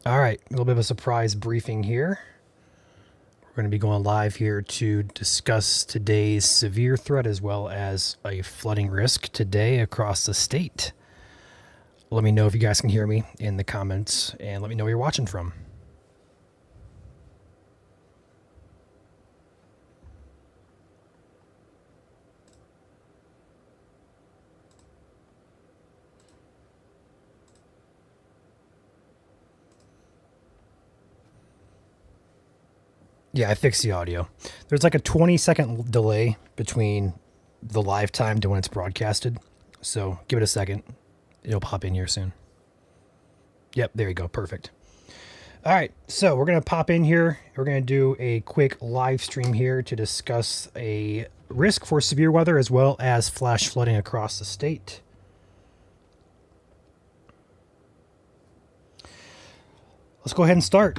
All right, a little bit of a surprise briefing here. We're going to be going live here to discuss today's severe threat as well as a flooding risk today across the state. Let me know if you guys can hear me in the comments and let me know where you're watching from. Yeah, I fixed the audio. There's like a 20-second delay between the live time to when it's broadcasted. So give it a second. It'll pop in here soon. Yep, there you go. Perfect. All right, so we're going to pop in here. We're going to do a quick live stream here to discuss a risk for severe weather as well as flash flooding across the state. Let's go ahead and start.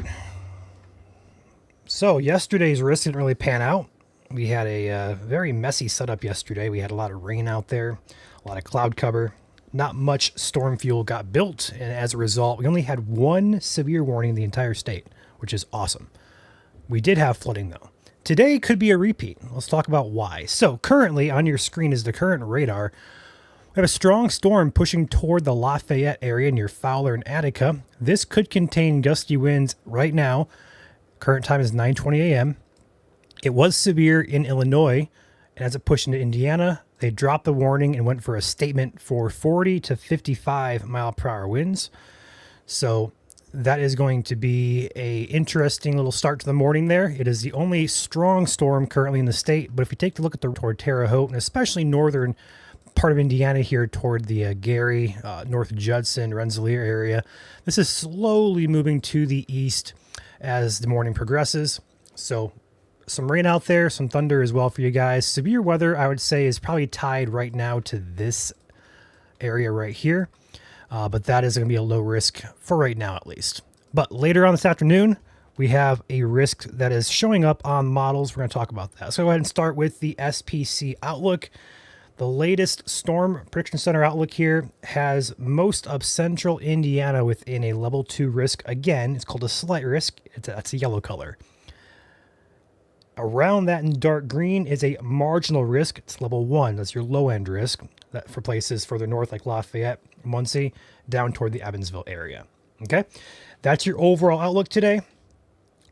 So yesterday's risk didn't really pan out. We had a very messy setup yesterday. We had a lot of rain out there, a lot of cloud cover. Not much storm fuel got built, and as a result, we only had one severe warning in the entire state, which is awesome. We did have flooding, though. Today could be a repeat. Let's talk about why. So currently on your screen is the current radar. We have a strong storm pushing toward the Lafayette area near Fowler and Attica. This could contain gusty winds right now. Current time is 9:20 a.m. It was severe in Illinois, and as it pushed into Indiana, they dropped the warning and went for a statement for 40 to 55 mile per hour winds. So that is going to be a interesting little start to the morning there. It is the only strong storm currently in the state, but if you take a look at toward Terre Haute, and especially northern part of Indiana here toward the Gary, North Judson, Rensselaer area, this is slowly moving to the east as the morning progresses. So some rain out there, some thunder as well for you guys. Severe weather, I would say, is probably tied right now to this area right here. But that is going to be a low risk for right now, at least. But later on this afternoon, we have a risk that is showing up on models. We're going to talk about that. So go ahead and start with the SPC outlook. The latest Storm Prediction Center outlook here has most of central Indiana within a level 2 risk. Again, it's called a slight risk. That's a yellow color. Around that in dark green is a marginal risk. It's level 1. That's your low end risk. That for places further north like Lafayette, Muncie, down toward the Evansville area. Okay, that's your overall outlook today.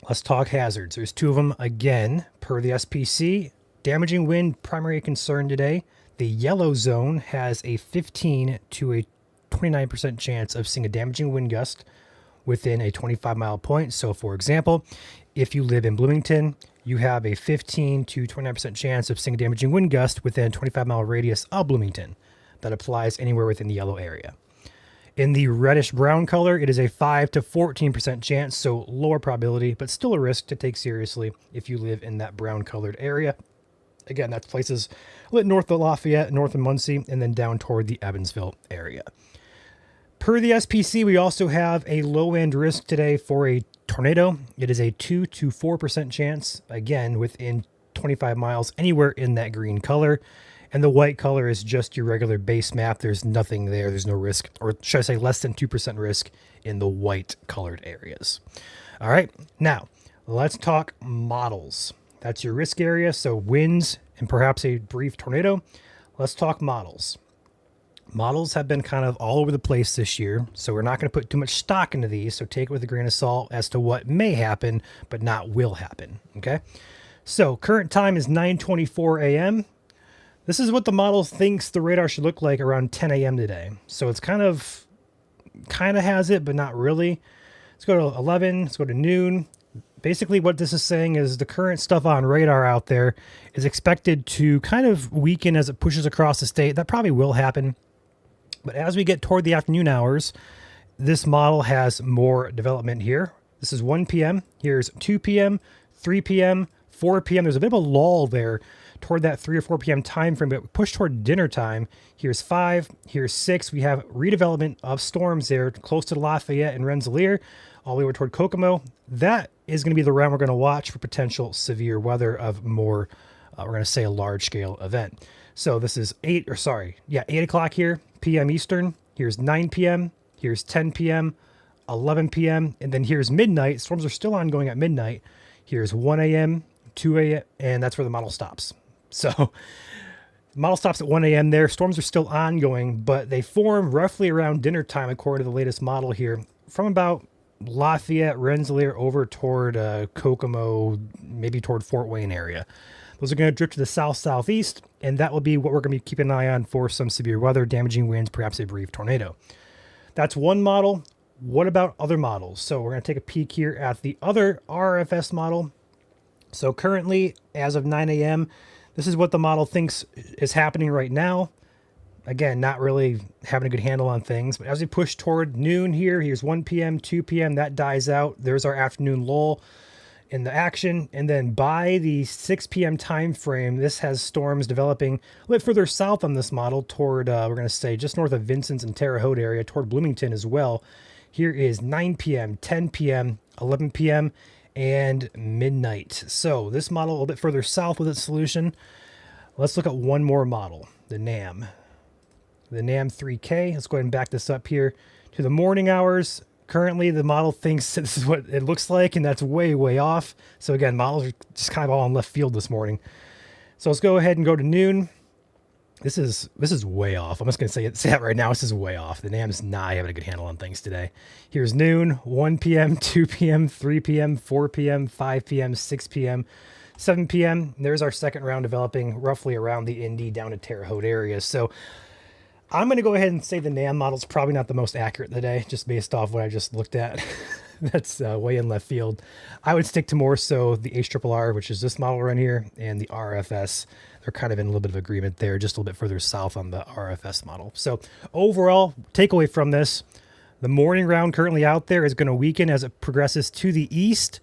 Let's talk hazards. There's two of them again per the SPC. Damaging wind, primary concern today. The yellow zone has a 15 to a 29% chance of seeing a damaging wind gust within a 25 mile point. So for example, if you live in Bloomington, you have a 15 to 29% chance of seeing a damaging wind gust within a 25 mile radius of Bloomington. That applies anywhere within the yellow area. In the reddish brown color, it is a 5 to 14% chance, so lower probability, but still a risk to take seriously if you live in that brown colored area. Again, that's places a little north of Lafayette, north of Muncie, and then down toward the Evansville area. Per the SPC, we also have a low-end risk today for a tornado. It is a 2 to 4% chance, again, within 25 miles, anywhere in that green color. And the white color is just your regular base map. There's nothing there. There's no risk, or should I say less than 2% risk in the white colored areas. All right, now let's talk models. That's your risk area, so winds and perhaps a brief tornado. Let's talk models. Models have been kind of all over the place this year, so we're not going to put too much stock into these, so take it with a grain of salt as to what may happen, but not will happen, okay? So current time is 9:24 a.m. This is what the model thinks the radar should look like around 10 a.m. today. So it's kind of has it, but not really. Let's go to 11, let's go to noon. Basically what this is saying is the current stuff on radar out there is expected to kind of weaken as it pushes across the state. That probably will happen. But as we get toward the afternoon hours, this model has more development here. This is 1 p.m. Here's 2 p.m., 3 p.m., 4 p.m. There's a bit of a lull there toward that 3 or 4 p.m. time frame, but we push toward dinner time. Here's 5, here's 6. We have redevelopment of storms there close to Lafayette and Rensselaer, all the way over toward Kokomo. That is going to be the round we're going to watch for potential severe weather of more, we're going to say a large scale event. So this is 8 o'clock here, p.m. Eastern. Here's 9 p.m. Here's 10 p.m. 11 p.m. And then here's midnight. Storms are still ongoing at midnight. Here's 1 a.m., 2 a.m., and that's where the model stops. So the model stops at 1 a.m. there. Storms are still ongoing, but they form roughly around dinner time, according to the latest model here, from about Lafayette, Rensselaer, over toward Kokomo, maybe toward Fort Wayne area. Those are going to drift to the south-southeast, and that will be what we're going to be keeping an eye on for some severe weather, damaging winds, perhaps a brief tornado. That's one model. What about other models? So we're going to take a peek here at the other RFS model. So currently, as of 9 a.m., this is what the model thinks is happening right now. Again, not really having a good handle on things. But as we push toward noon here, here's 1 p.m., 2 p.m., that dies out. There's our afternoon lull in the action. And then by the 6 p.m. time frame, this has storms developing a bit further south on this model toward, we're going to say, just north of Vincent's and Terre Haute area, toward Bloomington as well. Here is 9 p.m., 10 p.m., 11 p.m., and midnight. So this model a little bit further south with its solution. Let's look at one more model, the NAM. The NAM 3K. Let's go ahead and back this up here to the morning hours. Currently, the model thinks this is what it looks like, and that's way, way off. So again, models are just kind of all in left field this morning. So let's go ahead and go to noon. This is way off. I'm just going to say that right now. This is way off. The NAM's not having a good handle on things today. Here's noon, 1 p.m., 2 p.m., 3 p.m., 4 p.m., 5 p.m., 6 p.m., 7 p.m. There's our second round developing roughly around the Indy down to Terre Haute areas. So I'm going to go ahead and say the NAM model is probably not the most accurate today, just based off what I just looked at. That's way in left field. I would stick to more so the HRRR, which is this model right here, and the RFS. They're kind of in a little bit of agreement there, just a little bit further south on the RFS model. So overall, takeaway from this, the morning round currently out there is going to weaken as it progresses to the east.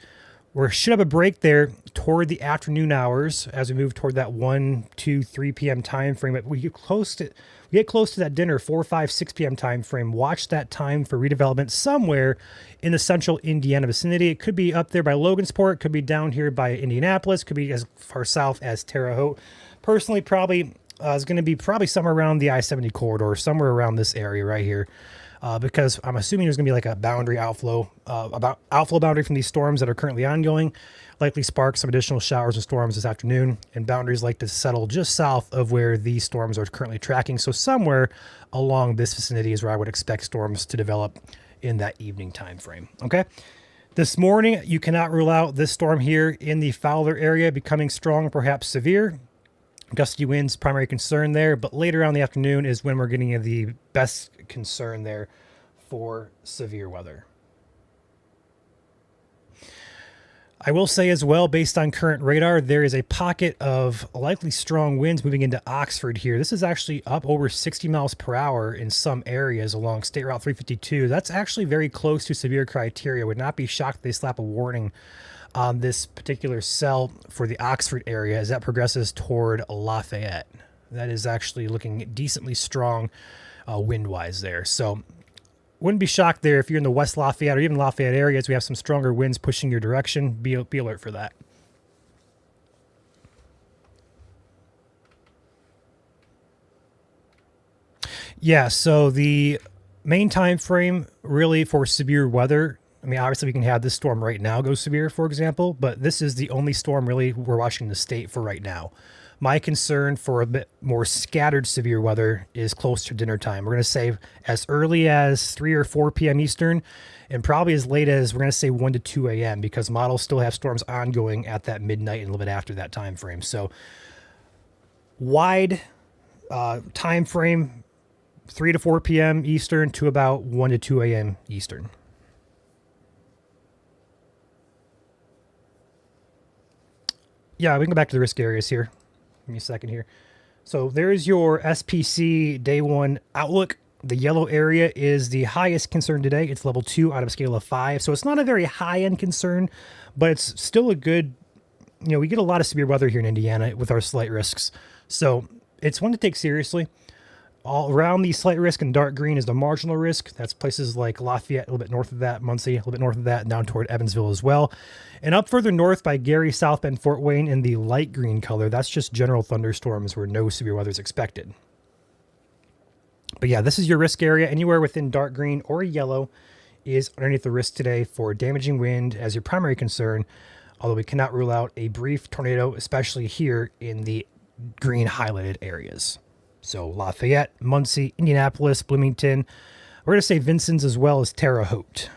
We should have a break there toward the afternoon hours as we move toward that 1, 2, 3 p.m. time frame. But we get close to that dinner, 4, 5, 6 p.m. time frame. Watch that time for redevelopment somewhere in the central Indiana vicinity. It could be up there by Logansport. It could be down here by Indianapolis. It could be as far south as Terre Haute. Personally, probably is going to be probably somewhere around the I-70 corridor, somewhere around this area right here. Because I'm assuming there's going to be like a boundary outflow boundary from these storms that are currently ongoing, likely spark some additional showers and storms this afternoon, and boundaries like to settle just south of where these storms are currently tracking. So somewhere along this vicinity is where I would expect storms to develop in that evening time frame. Okay. This morning, you cannot rule out this storm here in the Fowler area becoming strong, perhaps severe. Gusty winds, primary concern there, but later on in the afternoon is when we're getting the best concern there for severe weather. I will say as well, based on current radar, there is a pocket of likely strong winds moving into Oxford here. This is actually up over 60 miles per hour in some areas along State Route 352. That's actually very close to severe criteria. Would not be shocked if they slap a warning on this particular cell for the Oxford area as that progresses toward Lafayette. That is actually looking decently strong wind-wise there. So wouldn't be shocked there if you're in the West Lafayette or even Lafayette areas. We have some stronger winds pushing your direction. Be alert for that. Yeah, so the main time frame really for severe weather, I mean, obviously we can have this storm right now go severe, for example, but this is the only storm really we're watching the state for right now. My concern for a bit more scattered severe weather is close to dinner time. We're going to say as early as 3 or 4 p.m. Eastern, and probably as late as, we're going to say 1 to 2 a.m. because models still have storms ongoing at that midnight and a little bit after that time frame. So wide time frame, 3 to 4 p.m. Eastern to about 1 to 2 a.m. Eastern. Yeah, we can go back to the risk areas here. Give me a second here. So there's your SPC day 1 outlook. The yellow area is the highest concern today. It's level 2 out of a scale of 5. So it's not a very high-end concern, but it's still a good, we get a lot of severe weather here in Indiana with our slight risks. So it's one to take seriously. All around the slight risk in dark green is the marginal risk. That's places like Lafayette, a little bit north of that, Muncie, a little bit north of that, and down toward Evansville as well. And up further north by Gary, South Bend, Fort Wayne in the light green color, that's just general thunderstorms where no severe weather is expected. But yeah, this is your risk area. Anywhere within dark green or yellow is underneath the risk today for damaging wind as your primary concern, although we cannot rule out a brief tornado, especially here in the green highlighted areas. So Lafayette, Muncie, Indianapolis, Bloomington. We're going to say Vincennes as well as Terre Haute.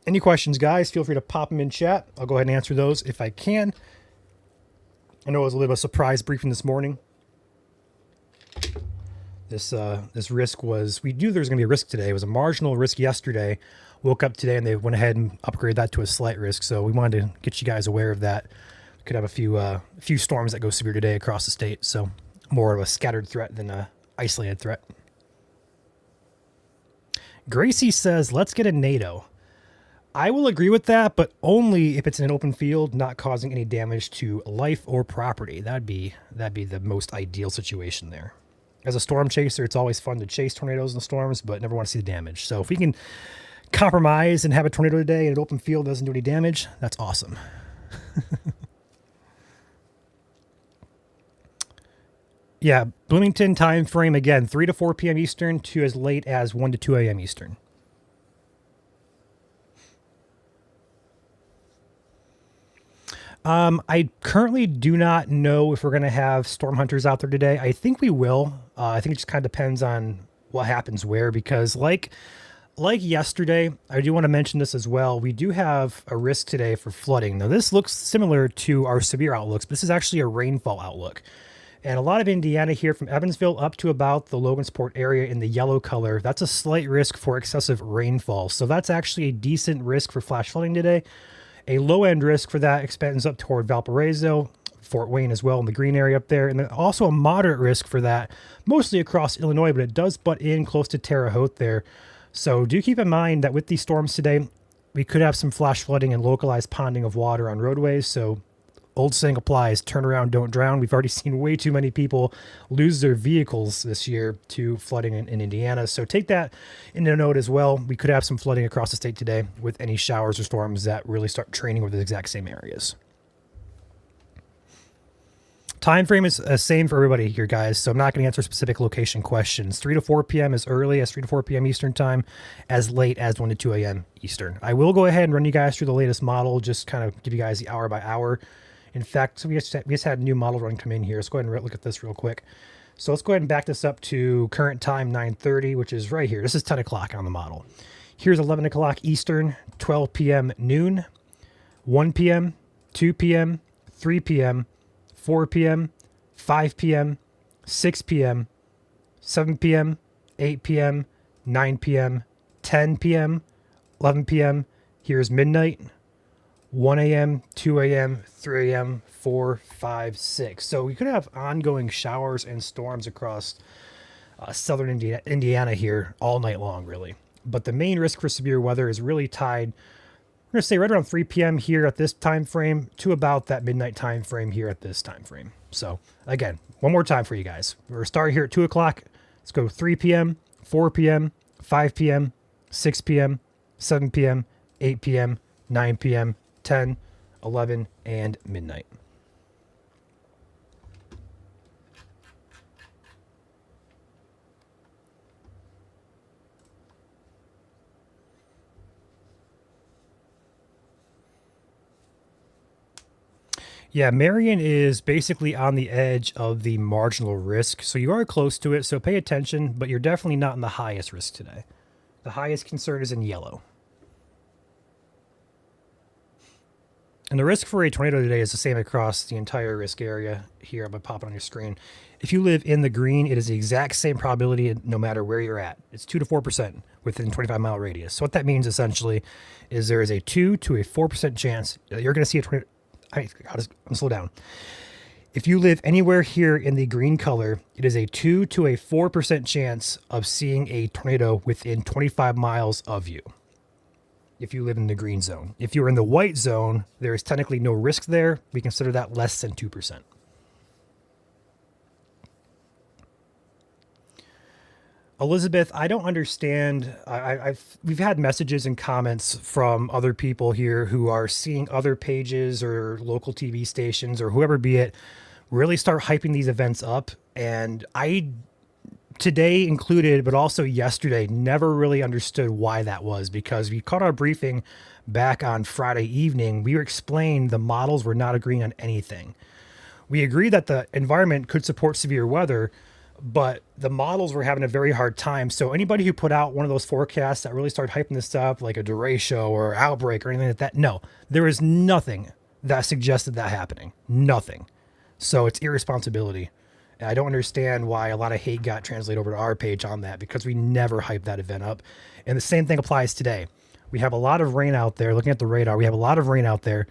Any questions, guys? Feel free to pop them in chat. I'll go ahead and answer those if I can. I know it was a little bit of a surprise briefing this morning. This risk was, we knew there was going to be a risk today. It was a marginal risk yesterday. Woke up today and they went ahead and upgraded that to a slight risk. So we wanted to get you guys aware of that. We could have a few storms that go severe today across the state. So more of a scattered threat than an isolated threat. Gracie says, let's get a NATO. I will agree with that, but only if it's in an open field, not causing any damage to life or property. That'd be the most ideal situation there. As a storm chaser, it's always fun to chase tornadoes and storms, but never want to see the damage. So if we can compromise and have a tornado today in an open field that doesn't do any damage, that's awesome. Yeah, Bloomington time frame, again, 3 to 4 p.m. Eastern to as late as 1 to 2 a.m. Eastern. I currently do not know if we're going to have storm hunters out there today. I think we will. I think it just kind of depends on what happens where, because like yesterday, I do want to mention this as well. We do have a risk today for flooding. Now, this looks similar to our severe outlooks, but this is actually a rainfall outlook. And a lot of Indiana here from Evansville up to about the Logansport area in the yellow color, that's a slight risk for excessive rainfall. So that's actually a decent risk for flash flooding today. A low-end risk for that extends up toward Valparaiso, Fort Wayne as well in the green area up there. And then also a moderate risk for that, mostly across Illinois, but it does butt in close to Terre Haute there. So do keep in mind that with these storms today, we could have some flash flooding and localized ponding of water on roadways. So old saying applies, turn around, don't drown. We've already seen way too many people lose their vehicles this year to flooding in Indiana. So take that into note as well. We could have some flooding across the state today with any showers or storms that really start training over the exact same areas. Time frame is the same for everybody here, guys, so I'm not going to answer specific location questions. 3 to 4 p.m. as early as 3 to 4 p.m. Eastern time, as late as 1 to 2 a.m. Eastern. I will go ahead and run you guys through the latest model, just kind of give you guys the hour by hour. In fact, so we just had a new model run come in here. Let's go ahead and look at this real quick. So let's go ahead and back this up to current time 9:30, which is right here. This is 10 o'clock on the model. Here's 11 o'clock Eastern, 12 p.m. noon, 1 p.m., 2 p.m., 3 p.m., 4 p.m., 5 p.m., 6 p.m., 7 p.m., 8 p.m., 9 p.m., 10 p.m., 11 p.m. Here's midnight, 1 a.m., 2 a.m., 3 a.m., 4, 5, 6. So we could have ongoing showers and storms across southern Indiana here all night long, really. But the main risk for severe weather is really tied, we're going to say right around 3 p.m. here at this time frame to about that midnight time frame here at this time frame. So again, one more time for you guys. We're starting here at 2 o'clock. Let's go 3 p.m., 4 p.m., 5 p.m., 6 p.m., 7 p.m., 8 p.m., 9 p.m., 10, 11, and midnight. Yeah, Marion is basically on the edge of the marginal risk, so you are close to it, so pay attention, but you're definitely not in the highest risk today. The highest concern is in yellow. And the risk for a tornado today is the same across the entire risk area here. I'm going to pop it on your screen. If you live in the green, it is the exact same probability no matter where you're at. It's 2 to 4% within 25-mile radius. So what that means essentially is there is a 2 to a 4% chance that you're going to see a tornado. I'm going to slow down. If you live anywhere here in the green color, it is a 2 to a 4% chance of seeing a tornado within 25 miles of you. If you live in the green zone. If you're in the white zone, there is technically no risk there. We consider that less than 2%. Elizabeth, I don't understand. We've had messages and comments from other people here who are seeing other pages or local TV stations or whoever be it really start hyping these events up. And I, today included, but also yesterday, never really understood why that was, because we caught our briefing back on Friday evening. We were explained the models were not agreeing on anything. We agreed that the environment could support severe weather, but the models were having a very hard time. So anybody who put out one of those forecasts that really started hyping this up, like a derecho or outbreak or anything like that, no, there is nothing that suggested that happening. Nothing. So it's irresponsibility. And I don't understand why a lot of hate got translated over to our page on that, because we never hyped that event up. And the same thing applies today. We have a lot of rain out there. Looking at the radar, we have a lot of rain out there.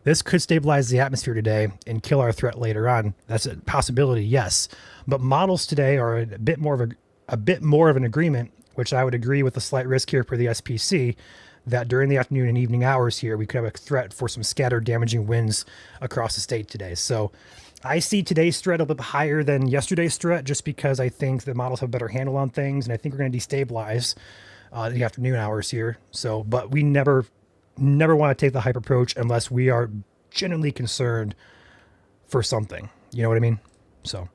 This could stabilize the atmosphere today and kill our threat later on. That's a possibility, yes. But models today are a bit more of an agreement, which I would agree with a slight risk here for the SPC, that during the afternoon and evening hours here, we could have a threat for some scattered damaging winds across the state today. So I see today's threat a little bit higher than yesterday's threat, just because I think the models have a better handle on things, and I think we're going to destabilize the afternoon hours here. So, but we never want to take the hype approach unless we are genuinely concerned for something. You know what I mean? So.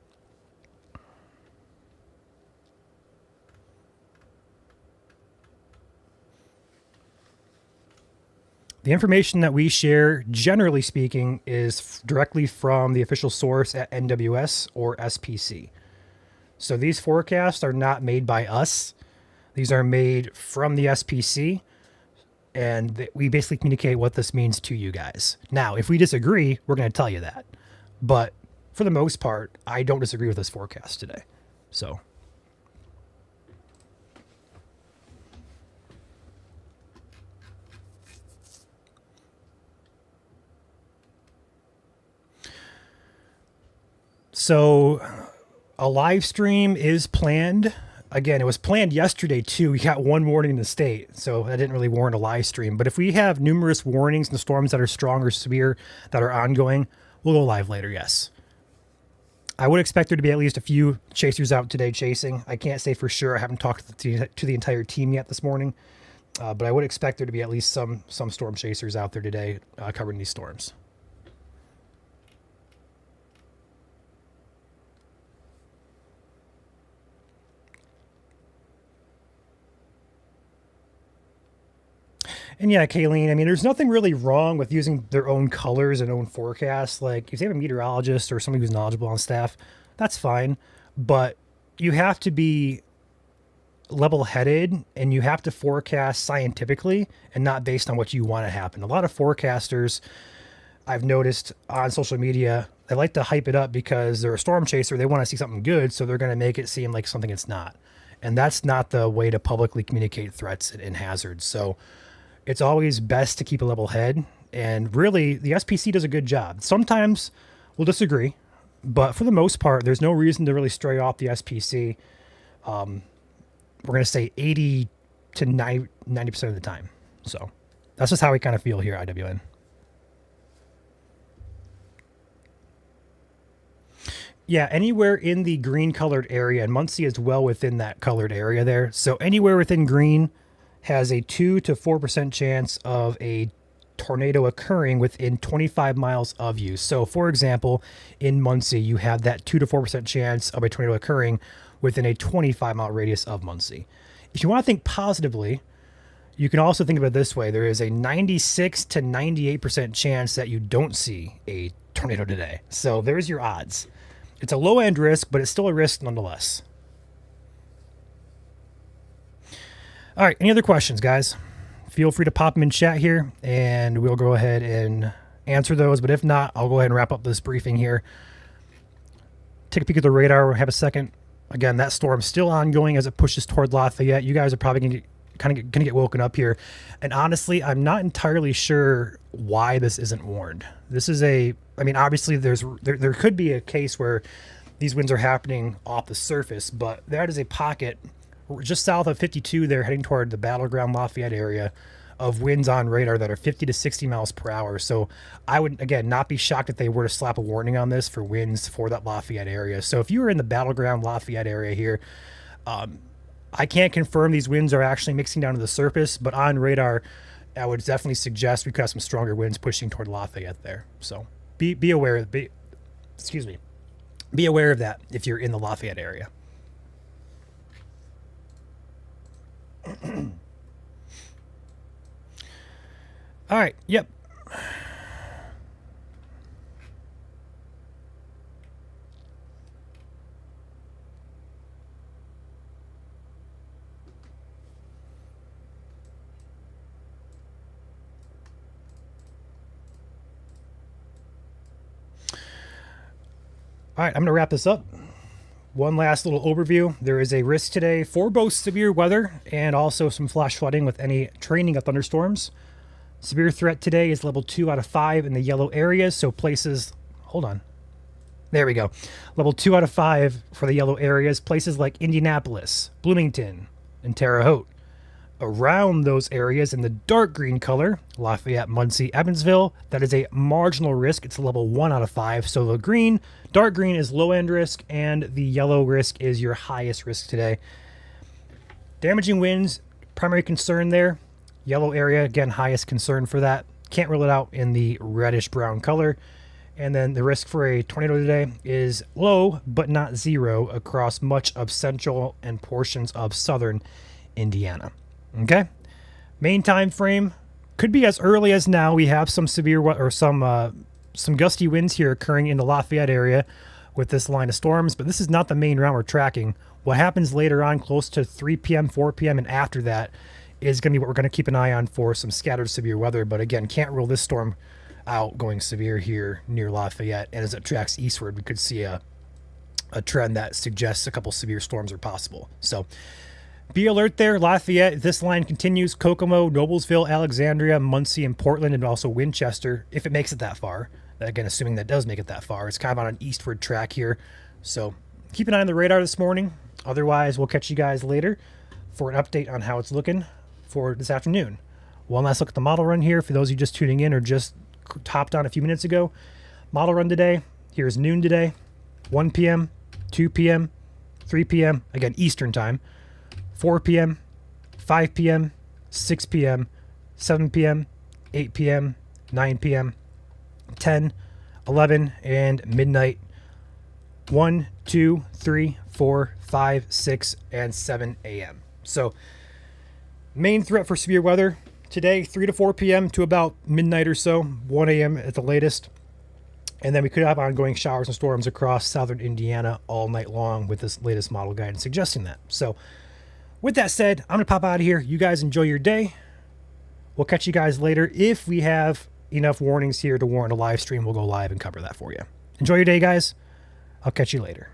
The information that we share, generally speaking, is directly from the official source at NWS or SPC. So these forecasts are not made by us. These are made from the SPC. And we basically communicate what this means to you guys. Now, if we disagree, we're going to tell you that. But for the most part, I don't disagree with this forecast today. So. So a live stream is planned. Again, it was planned yesterday too. We got one warning in the state, so that didn't really warrant a live stream. But if we have numerous warnings and storms that are strong or severe that are ongoing, we'll go live later, yes. I would expect there to be at least a few chasers out today chasing. I can't say for sure. I haven't talked to the entire team yet this morning. But I would expect there to be at least some storm chasers out there today covering these storms. And yeah, Kayleen, I mean, there's nothing really wrong with using their own colors and own forecasts. Like, if they have a meteorologist or somebody who's knowledgeable on staff, that's fine. But you have to be level-headed, and you have to forecast scientifically and not based on what you want to happen. A lot of forecasters, I've noticed on social media, they like to hype it up because they're a storm chaser. They want to see something good, so they're going to make it seem like something it's not. And that's not the way to publicly communicate threats and hazards. So it's always best to keep a level head. And really, the SPC does a good job. Sometimes we'll disagree, but for the most part, there's no reason to really stray off the SPC. We're going to say 80 to 90% of the time. So that's just how we kind of feel here at IWN. Yeah, anywhere in the green colored area, and Muncie is well within that colored area there. So anywhere within green has a 2 to 4% chance of a tornado occurring within 25 miles of you. So for example, in Muncie, you have that 2 to 4% chance of a tornado occurring within a 25-mile radius of Muncie. If you want to think positively, you can also think of it this way. There is a 96 to 98% chance that you don't see a tornado today. So there's your odds. It's a low-end risk, but it's still a risk nonetheless. All right, any other questions, guys? Feel free to pop them in chat here, and we'll go ahead and answer those. But if not, I'll go ahead and wrap up this briefing here. Take a peek at the radar. We'll have a second. Again, that storm's still ongoing as it pushes toward Lafayette. You guys are probably going to get woken up here. And honestly, I'm not entirely sure why this isn't warned. This is obviously there could be a case where these winds are happening off the surface, but that is a pocket just south of 52 there, heading toward the Battleground Lafayette area, of winds on radar that are 50 to 60 miles per hour. So I would, again, not be shocked if they were to slap a warning on this for winds for that Lafayette area. So if you were in the Battleground Lafayette area here, I can't confirm these winds are actually mixing down to the surface, but on radar, I would definitely suggest we could have some stronger winds pushing toward Lafayette there. So be aware. Excuse me. be aware of that if you're in the Lafayette area. All right. Yep. All right, I'm going to wrap this up. One last little overview. There is a risk today for both severe weather and also some flash flooding with any training of thunderstorms. Severe threat today is level 2 out of 5 in the yellow areas, so places... Hold on. There we go. Level 2 out of 5 for the yellow areas, places like Indianapolis, Bloomington, and Terre Haute. Around those areas in the dark green color, Lafayette, Muncie, Evansville, that is a marginal risk. It's a level 1 out of 5. So the green, dark green is low end risk, and the yellow risk is your highest risk today. Damaging winds, primary concern there. Yellow area, again, highest concern for that. Can't rule it out in the reddish brown color. And then the risk for a tornado today is low, but not zero across much of central and portions of southern Indiana. Okay, main time frame could be as early as now. We have some severe or some gusty winds here occurring in the Lafayette area with this line of storms, but this is not the main route we're tracking. What happens later on, close to 3 p.m., 4 p.m., and after that is going to be what we're going to keep an eye on for some scattered severe weather. But again, can't rule this storm out going severe here near Lafayette. And as it tracks eastward, we could see a trend that suggests a couple severe storms are possible. So be alert there, Lafayette. This line continues Kokomo, Noblesville, Alexandria, Muncie, and Portland, and also Winchester, if it makes it that far. Again, assuming that does make it that far. It's kind of on an eastward track here. So keep an eye on the radar this morning. Otherwise, we'll catch you guys later for an update on how it's looking for this afternoon. One last look at the model run here. For those of you just tuning in or just hopped on a few minutes ago, model run today. Here's noon today, 1 p.m., 2 p.m., 3 p.m., again, Eastern time. 4 p.m., 5 p.m., 6 p.m., 7 p.m., 8 p.m., 9 p.m., 10, 11, and midnight. 1, 2, 3, 4, 5, 6, and 7 a.m. So, main threat for severe weather today, 3 to 4 p.m. to about midnight or so, 1 a.m. at the latest. And then we could have ongoing showers and storms across southern Indiana all night long with this latest model guidance suggesting that. So, with that said, I'm going to pop out of here. You guys enjoy your day. We'll catch you guys later. If we have enough warnings here to warrant a live stream, we'll go live and cover that for you. Enjoy your day, guys. I'll catch you later.